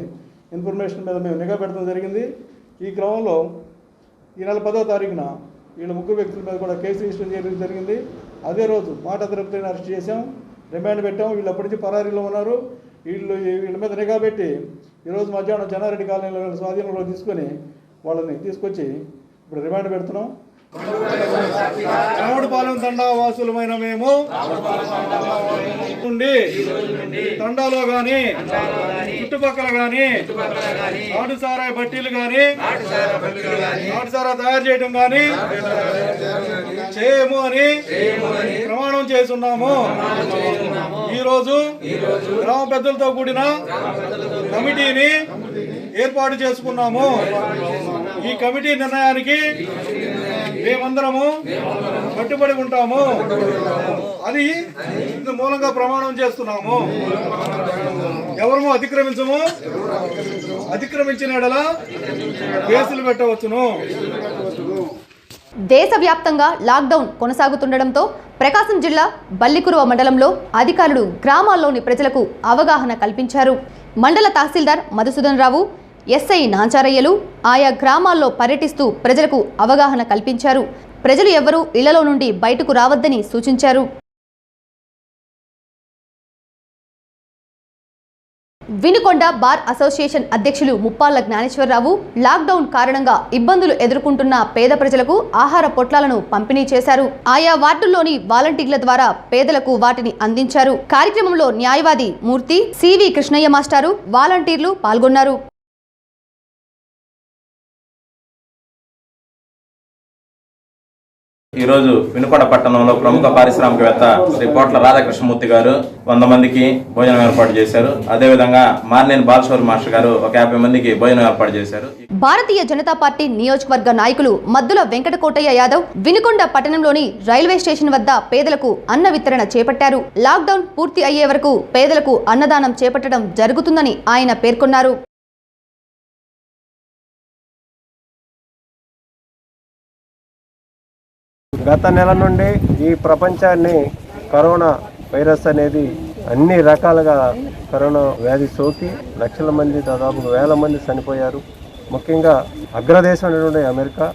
ఇన్ఫర్మేషన్ మీద మేము నిఘా పెట్టడం జరిగింది. ఈ క్రమంలో ఈ నెల 10వ తారీఖున వీళ్ళ ముగ్గురు వ్యక్తుల మీద కూడా కేసు రిజిస్టర్ చేయడం జరిగింది. అదే రోజు మాట తిరుపతిని అరెస్ట్ చేశాం, రిమాండ్ పెట్టాం. వీళ్ళు అప్పటి నుంచి పరారీలో ఉన్నారు. వీళ్ళ మీద నిఘా పెట్టి ఈరోజు మధ్యాహ్నం చెన్నారెడ్డి కాలనీలో స్వాధీనంలో తీసుకొని వాళ్ళని తీసుకొచ్చి ఇప్పుడు రిమాండ్ పెడుతున్నాం. రావుడుపాలెం తండా వాసులమైన మేము తండాలో కానీ చుట్టుపక్కల కానీ నాటుసారాయి బట్టీలు కానీ నాటుసారా తయారు చేయడం కానీ చేయము అని ప్రమాణం చేస్తున్నాము. ఈరోజు గ్రామ పెద్దలతో కూడిన కమిటీని ఏర్పాటు చేసుకున్నాము. ఈ కమిటీ నిర్ణయానికి మేమందరము కట్టుబడి ఉంటాము. అది ఇందు మూలంగా ప్రమాణం చేస్తున్నాము. ఎవరము అతిక్రమించము. అతిక్రమించిన యెడల కేసులు పెట్టవచ్చును. దేశవ్యాప్తంగా లాక్డౌన్ కొనసాగుతుండటంతో ప్రకాశం జిల్లా బల్లికురువ మండలంలో అధికారులు గ్రామాల్లోని ప్రజలకు అవగాహన కల్పించారు. మండల తహసీల్దార్ మధుసూదన్ రావు, ఎస్ఐ నాంచారయ్యలు ఆయా గ్రామాల్లో పర్యటిస్తూ ప్రజలకు అవగాహన కల్పించారు. ప్రజలు ఎవ్వరూ ఇళ్లలో నుండి బయటకు రావద్దని సూచించారు. వినుకొండ బార్ అసోసియేషన్ అధ్యక్షులు ముప్పాళ్ల జ్ఞానేశ్వరరావు లాక్డౌన్ కారణంగా ఇబ్బందులు ఎదుర్కొంటున్న పేద ప్రజలకు ఆహార పొట్లాలను పంపిణీ చేశారు. ఆయా వార్డుల్లోని వాలంటీర్ల ద్వారా పేదలకు వాటిని అందించారు. కార్యక్రమంలో న్యాయవాది మూర్తి, సివి కృష్ణయ్య మాస్టారు, వాలంటీర్లు పాల్గొన్నారు. ఈరోజు వినుకొండ పట్టణంలో ప్రముఖ పారిశ్రామికవేత్త శ్రీ కోట్ల రాధాకృష్ణమూర్తి గారు 100 మందికి భోజనం ఏర్పాటు చేశారు. అదేవిధంగా మార్నేని బాలశౌరి మాస్టర్ గారు ఒక 50 మందికి భోజనం ఏర్పాటు చేశారు. భారతీయ జనతా పార్టీ నియోజకవర్గ నాయకులు మద్దుల వెంకటకోటయ్య యాదవ్ వినుకొండ పట్టణంలోని రైల్వే స్టేషన్ వద్ద పేదలకు అన్న వితరణ చేపట్టారు. లాక్డౌన్ పూర్తి అయ్యే వరకు పేదలకు అన్నదానం చేపట్టడం జరుగుతుందని ఆయన పేర్కొన్నారు. గత నెల నుండి ఈ ప్రపంచాన్ని కరోనా వైరస్ అనేది అన్ని రకాలుగా కరోనా వ్యాధి సోకి లక్షల మంది, దాదాపు 1000 మంది చనిపోయారు. ముఖ్యంగా అగ్రదేశం అనేటువంటి అమెరికా,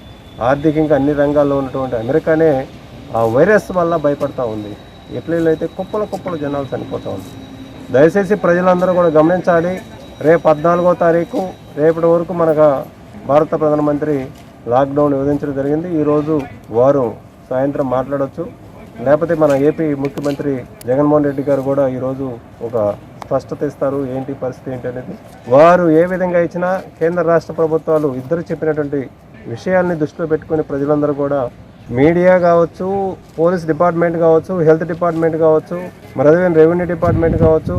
ఆర్థికంగా అన్ని రంగాల్లో ఉన్నటువంటి అమెరికానే ఆ వైరస్ వల్ల భయపడతా ఉంది. ఇటలీలో అయితే కుప్పల జనాలు చనిపోతూ ఉంది. దయచేసి ప్రజలందరూ కూడా గమనించాలి. రేపు 14వ తారీఖు రేపటి వరకు మనకు భారత ప్రధానమంత్రి లాక్డౌన్ విధించడం జరిగింది. ఈరోజు వారు సాయంత్రం మాట్లాడవచ్చు. లేకపోతే మన ఏపీ ముఖ్యమంత్రి జగన్మోహన్ రెడ్డి గారు కూడా ఈరోజు ఒక స్పష్టత ఇస్తారు, ఏంటి పరిస్థితి ఏంటి అనేది. వారు ఏ విధంగా ఇచ్చినా కేంద్ర రాష్ట్ర ప్రభుత్వాలు ఇద్దరు చెప్పినటువంటి విషయాల్ని దృష్టిలో పెట్టుకుని ప్రజలందరూ కూడా, మీడియా కావచ్చు, పోలీస్ డిపార్ట్మెంట్ కావచ్చు, హెల్త్ డిపార్ట్మెంట్ కావచ్చు, మరి అదే రెవెన్యూ డిపార్ట్మెంట్ కావచ్చు,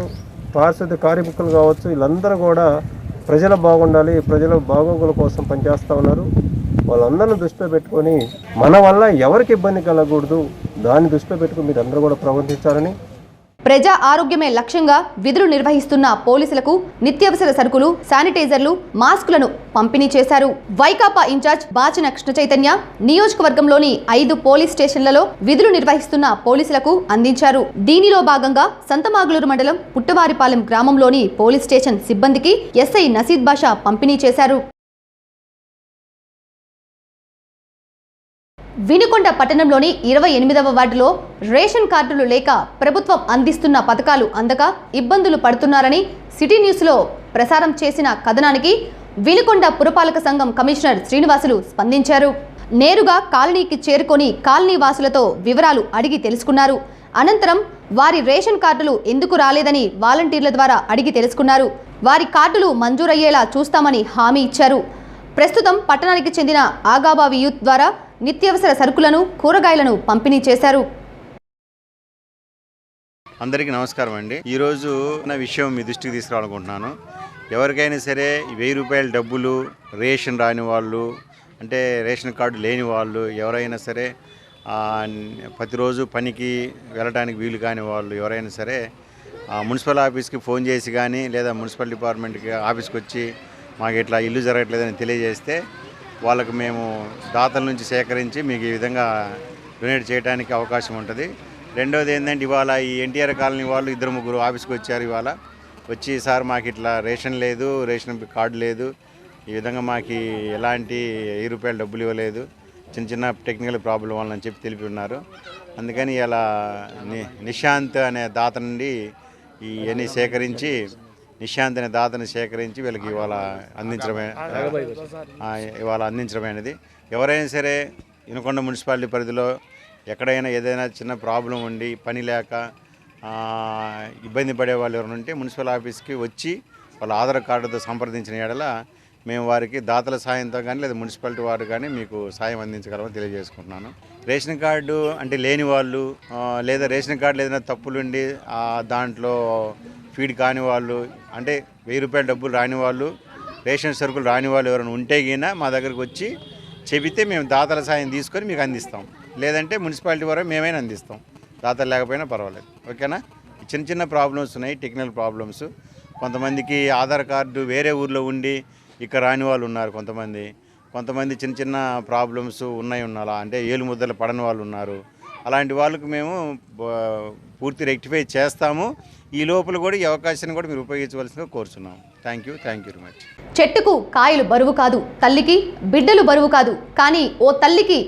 పారిశుద్ధ్య కార్మికులు కావచ్చు, వీళ్ళందరూ కూడా ప్రజలు బాగుండాలి, ప్రజల బాగోగుల కోసం పనిచేస్తూ ఉన్నారు. వాళ్ళందరినీ దృష్టిలో పెట్టుకొని మన వల్ల ఎవరికి ఇబ్బంది కలగకూడదు, దాన్ని దృష్టిలో పెట్టుకుని మీరు అందరూ కూడా ప్రవర్తించాలని. ప్రజా ఆరోగ్యమే లక్ష్యంగా విధులు నిర్వహిస్తున్న పోలీసులకు నిత్యావసర సరుకులు, శానిటైజర్లు, మాస్కులను పంపిణీ చేశారు. వైకాపా ఇన్ఛార్జ్ బాచిన కృష్ణ చైతన్య నియోజకవర్గంలోని 5 పోలీస్ స్టేషన్లలో విధులు నిర్వహిస్తున్న పోలీసులకు అందించారు. దీనిలో భాగంగా సంతమాగులూరు మండలం పుట్టవారిపాలెం గ్రామంలోని పోలీస్ స్టేషన్ సిబ్బందికి ఎస్ఐ నసీద్ బాషా పంపిణీ చేశారు. వినుకొండ పట్టణంలోని 28వ వార్డులో రేషన్ కార్డులు లేక ప్రభుత్వం అందిస్తున్న పథకాలు అందక ఇబ్బందులు పడుతున్నారని సిటీ న్యూస్లో ప్రసారం చేసిన కథనానికి వినుకొండ పురపాలక సంఘం కమిషనర్ శ్రీనివాసులు స్పందించారు. నేరుగా కాలనీకి చేరుకొని కాలనీ వాసులతో వివరాలు అడిగి తెలుసుకున్నారు. అనంతరం వారి రేషన్ కార్డులు ఎందుకు రాలేదని వాలంటీర్ల ద్వారా అడిగి తెలుసుకున్నారు. వారి కార్డులు మంజూరయ్యేలా చూస్తామని హామీ ఇచ్చారు. ప్రస్తుతం పట్టణానికి చెందిన ఆగాబావి యూత్ ద్వారా నిత్యావసర సరుకులను, కూరగాయలను పంపిణీ చేశారు. అందరికీ నమస్కారం అండి. ఈరోజు నా విషయం మీ దృష్టికి తీసుకురావాలనుకుంటున్నాను. ఎవరికైనా సరే 1000 రూపాయల డబ్బులు రేషన్ రాని వాళ్ళు, అంటే రేషన్ కార్డు లేని వాళ్ళు, ఎవరైనా సరే ప్రతిరోజు పనికి వెళ్ళడానికి వీలు కాని వాళ్ళు ఎవరైనా సరే మున్సిపల్ ఆఫీస్కి ఫోన్ చేసి కానీ లేదా మున్సిపల్ డిపార్ట్మెంట్కి ఆఫీస్కి వచ్చి మాకు ఇట్లా ఇల్లు జరగట్లేదని తెలియజేస్తే వాళ్ళకు మేము దాతల నుంచి సేకరించి మీకు ఈ విధంగా డొనేట్ చేయడానికి అవకాశం ఉంటుంది. రెండోది ఏంటంటే ఇవాళ ఈ ఎన్టీఆర్ కాలనీ వాళ్ళు 2-3 ఆఫీస్కి వచ్చారు. ఇవాళ వచ్చి సార్ మాకు ఇట్లా రేషన్ లేదు, రేషన్ కార్డు లేదు, ఈ విధంగా మాకు ఎలాంటి 1000 రూపాయల డబ్బులు ఇవ్వలేదు, చిన్న టెక్నికల్ ప్రాబ్లం వాళ్ళని చెప్పి తెలిపి ఉన్నారు. అందుకని ఇలా నిశాంత్ అనే దాత నుండి ఇవన్నీ సేకరించి నిశాంత్ అనే దాతని సేకరించి వీళ్ళకి ఇవాళ అందించడమైనది. ఎవరైనా సరే వినుకొండ మున్సిపాలిటీ పరిధిలో ఎక్కడైనా ఏదైనా చిన్న ప్రాబ్లం ఉండి పని లేక ఇబ్బంది పడే వాళ్ళు ఎవరైనా ఉంటే మున్సిపల్ ఆఫీస్కి వచ్చి వాళ్ళ ఆధార్ కార్డుతో సంప్రదించిన ఎడల మేము వారికి దాతల సాయంతో కానీ లేదా మున్సిపాలిటీ వారు కానీ మీకు సాయం అందించగలమని తెలియజేసుకుంటున్నాను. రేషన్ కార్డు అంటే లేని వాళ్ళు లేదా రేషన్ కార్డులో ఏదైనా తప్పులుండి దాంట్లో ఫీడ్ కాని వాళ్ళు, అంటే 1000 రూపాయల డబ్బులు రాని వాళ్ళు, రేషన్ సరుకులు రాని వాళ్ళు ఎవరైనా ఉంటే గినా మా దగ్గరకు వచ్చి చెబితే మేము దాతల సాయం తీసుకొని మీకు అందిస్తాం. లేదంటే మున్సిపాలిటీ వారు మేమైనా అందిస్తాం, దాతలు లేకపోయినా పర్వాలేదు. ఓకేనా? చిన్న ప్రాబ్లమ్స్ ఉన్నాయి, టెక్నికల్ ప్రాబ్లమ్స్. కొంతమందికి ఆధార్ కార్డు వేరే ఊర్లో ఉండి ఇక్కడ రాని వాళ్ళు ఉన్నారు. కొంతమంది చిన్న ప్రాబ్లమ్స్ ఉన్నాలా అంటే ఏలు ముద్దలు పడని వాళ్ళు ఉన్నారు. అలాంటి వాళ్ళకు మేము పూర్తి రెక్టిఫై చేస్తాము. ఈ లోపల కూడా ఈ అవకాశాన్ని కూడా మీరు ఉపయోగించవలసిందిగా కోరుచున్నాము. Thank you very much. చెట్టుకు కాయలు బరువు కాదు, తల్లికి బిడ్డలు బరువు కాదు, కానీ ఓ తల్లికి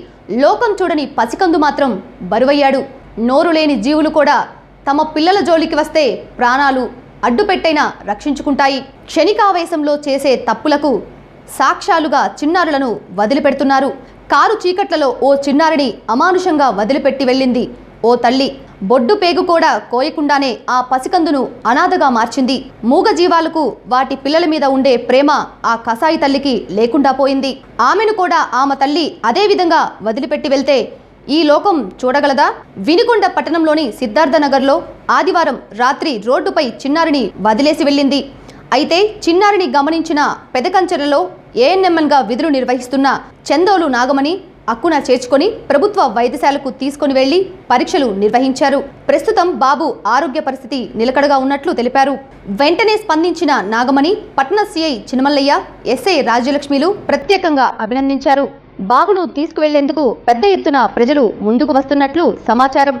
లోకం చూడని పసికందు మాత్రం బరువయ్యాడు. నోరు లేని జీవులు కూడా తమ పిల్లల జోలికి వస్తే ప్రాణాలు అడ్డుపెట్టైనా రక్షించుకుంటాయి. క్షణికావేశంలో చేసే తప్పులకు సాక్ష్యాలుగా చిన్నారులను వదిలిపెడుతున్నారు. కారు చీకట్లలో ఓ చిన్నారిని అమానుషంగా వదిలిపెట్టి వెళ్ళింది ఓ తల్లి. బొడ్డు పేగు కూడా కోయకుండానే ఆ పసికందును అనాథగా మార్చింది. మూగ జీవాలకు వాటి పిల్లల మీద ఉండే ప్రేమ ఆ కసాయి తల్లికి లేకుండా పోయింది. ఆమెను కూడా ఆమె తల్లి అదే విధంగా వదిలిపెట్టి వెళ్తే ఈ లోకం చూడగలదా? వినుకొండ పట్టణంలోని సిద్ధార్థనగర్లో ఆదివారం రాత్రి రోడ్డుపై చిన్నారిని వదిలేసి వెళ్ళింది. అయితే చిన్నారిని గమనించిన పెదకంచెరలో ఏఎన్ఎంఎన్గా విధులు నిర్వహిస్తున్న చందోలు నాగమణి అక్కున చేర్చుకొని ప్రభుత్వ వైద్యశాలకు తీసుకుని వెళ్లి పరీక్షలు నిర్వహించారు. ప్రస్తుతం బాబు ఆరోగ్య పరిస్థితి నిలకడగా ఉన్నట్లు తెలిపారు. వెంటనే స్పందించిన నాగమణి పట్టణ సిఐ చినమల్లయ్య, ఎస్ఐ రాజ్యలక్ష్మిలు ప్రత్యేకంగా అభినందించారు. బాబును తీసుకువెళ్లేందుకు పెద్ద ఎత్తున ప్రజలు ముందుకు వస్తున్నట్లు సమాచారం.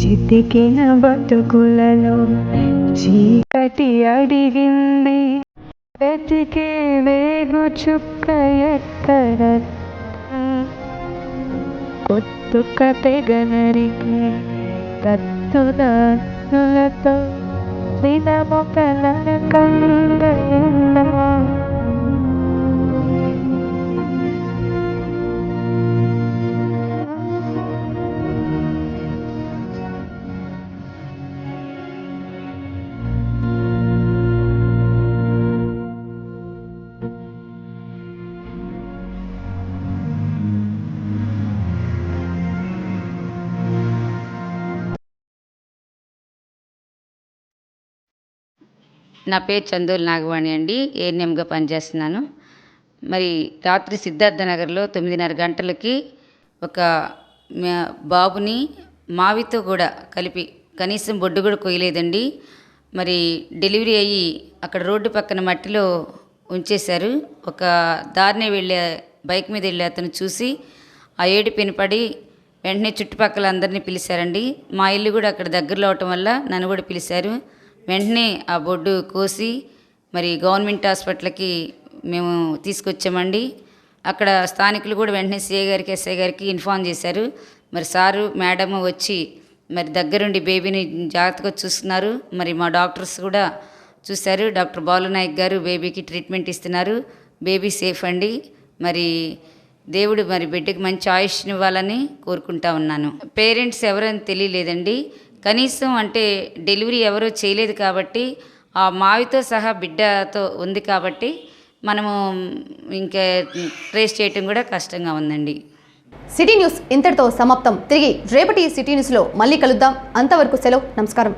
చితికిన బతుకులలో చీకటి అడిగింది, వెతికే వేగు చుక్క ఎక్కడ, కొత్తుక తెగనరికే కత్తుదాతులతో దినమొకల కంద. నా పేరు చందోలు నాగవాణి అండి. ఏఎన్ఎంగా పనిచేస్తున్నాను. మరి రాత్రి సిద్ధార్థనగర్లో 9:30 గంటలకి ఒక బాబుని మావితో కూడా కలిపి కనీసం బొడ్డు కూడా కొయ్యలేదండి. మరి డెలివరీ అయ్యి అక్కడ రోడ్డు పక్కన మట్టిలో ఉంచేశారు. ఒక దారినే వెళ్ళే బైక్ మీద వెళ్ళే అతను చూసి ఆ ఏడుపు వినపడి వెంటనే చుట్టుపక్కల అందరినీ పిలిచారండి. మా ఇల్లు కూడా అక్కడ దగ్గరలో అవటం వల్ల నన్ను కూడా పిలిచారు. వెంటనే ఆ బొడ్డు కోసి మరి గవర్నమెంట్ హాస్పిటల్కి మేము తీసుకొచ్చామండి. అక్కడ స్థానికులు కూడా వెంటనే సిఐ గారికి ఎస్ఐ గారికి ఇన్ఫార్మ్ చేశారు. మరి సారు మేడము వచ్చి మరి దగ్గరుండి బేబీని జాగ్రత్తగా చూస్తున్నారు. మరి మా డాక్టర్స్ కూడా చూశారు. డాక్టర్ బాలునాయక్ గారు బేబీకి ట్రీట్మెంట్ ఇస్తున్నారు. బేబీ సేఫ్ అండి. మరి దేవుడు మరి బిడ్డకి మంచి ఆయుష్ని ఇవ్వాలని కోరుకుంటా ఉన్నాను. పేరెంట్స్ ఎవరని తెలియలేదండి. కనీసం అంటే డెలివరీ ఎవరో చేయలేదు కాబట్టి ఆ మావితో సహా బిడ్డతో ఉంది కాబట్టి మనము ఇంకా ట్రేస్ చేయటం కూడా కష్టంగా ఉందండి. సిటీ న్యూస్ ఇంతటితో సమాప్తం. తిరిగి రేపటి సిటీ న్యూస్లో మళ్ళీ కలుద్దాం. అంతవరకు సెలవు. నమస్కారం.